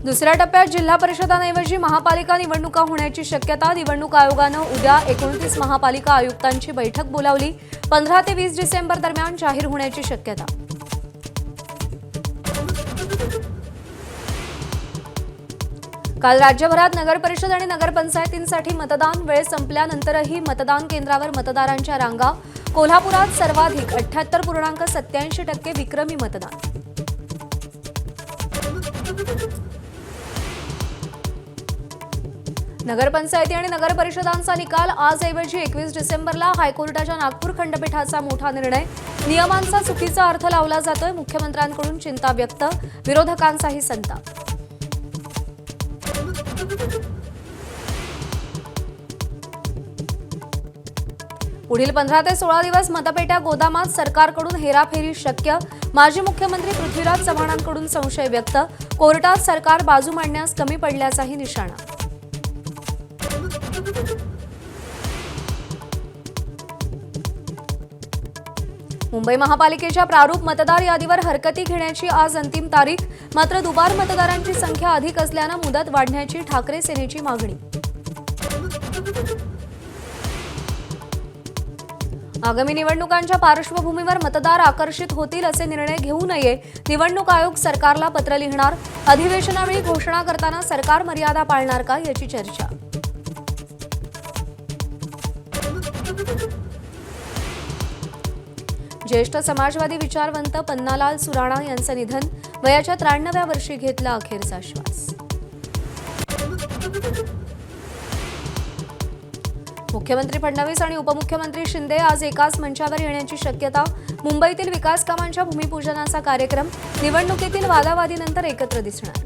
दुसऱ्या टप्प्यात जिल्हा परिषदांऐवजी महापालिका निवडणुका होण्याची शक्यता। निवडणूक आयोगानं उद्या 29 महापालिका आयुक्तांची बैठक बोलावली। 15 ते 20 डिसेंबर दरम्यान जाहीर होण्याची शक्यता। काल राज्यभरात नगरपरिषद आणि नगरपंचायतींसाठी मतदान। वेळ संपल्यानंतरही मतदान केंद्रावर मतदारांच्या रांगा। कोल्हापुरात सर्वाधिक 78.87% विक्रमी मतदान। नगरपंचायती आणि नगरपरिषदांचा निकाल आज ऐवजी 21 डिसेंबरला। हायकोर्टाच्या नागपूर खंडपीठाचा मोठा निर्णय। नियमांचा चुकीचा अर्थ लावला जातोय। मुख्यमंत्र्यांकडून चिंता व्यक्त। विरोधकांचाही संताप। पुढील 15 ते 16 दिवस मतपेट्या गोदामात। सरकारकडून हेराफेरी शक्य। माजी मुख्यमंत्री पृथ्वीराज चव्हाणांकडून संशय व्यक्त। कोर्टात सरकार बाजू मांडण्यास कमी पडल्याचाही निशाणा। मुंबई महापालिकेच्या प्रारूप मतदार यादीवर हरकती घेण्याची आज अंतिम तारीख। मात्र दुबार मतदारांची संख्या अधिक असल्यानं मुदत वाढण्याची ठाकरे सेनेची मागणी। आगामी निवडणुकांच्या पार्श्वभूमीवर मतदार आकर्षित होतील असे निर्णय घेऊ नये। निवडणूक आयोग सरकारला पत्र लिहिणार। अधिवेशनावेळी घोषणा करताना सरकार मर्यादा पाळणार का याची चर्चा। ज्येष्ठ समाजवादी विचारवंत पन्नालाल सुराणा यांचं निधन। वयाच्या 93व्या वर्षी घेतला अखेरचा श्वास। मुख्यमंत्री फडणवीस आणि उपमुख्यमंत्री शिंदे आज एकाच मंचावर येण्याची शक्यता। मुंबईतील विकास कामांच्या भूमिपूजनाचा कार्यक्रम। निवडणुकीतील वादावादीनंतर एकत्र दिसणार।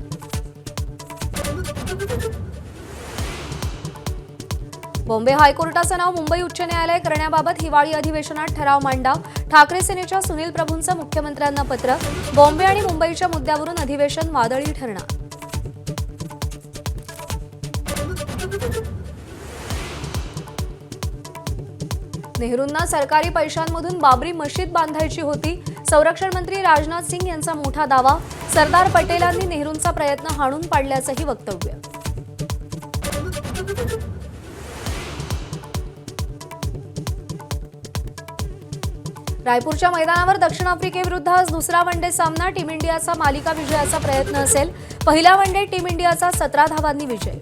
बॉम्बे हायकोर्टाचं नाव मुंबई उच्च न्यायालय करण्याबाबत हिवाळी अधिवेशनात ठराव मांडा। ठाकरे सेनेच्या सुनील प्रभूंचं मुख्यमंत्र्यांना पत्र। बॉम्बे आणि मुंबईच्या मुद्द्यावरून अधिवेशन वादळी ठरणार। नेहरूंना सरकारी पैशांमधून बाबरी मशीद बांधायची होती। संरक्षण मंत्री राजनाथ सिंग यांचा मोठा दावा। सरदार पटेलांनी नेहरूंचा प्रयत्न हाणून पाडल्याचंही वक्तव्य। रायपूरच्या मैदानावर दक्षिण आफ्रिकेविरुद्ध आज दुसरा वनडे सामना। टीम इंडियाचा मालिका विजयाचा प्रयत्न असेल। पहिल्या वनडेत टीम इंडियाचा 17 धावांनी विजय।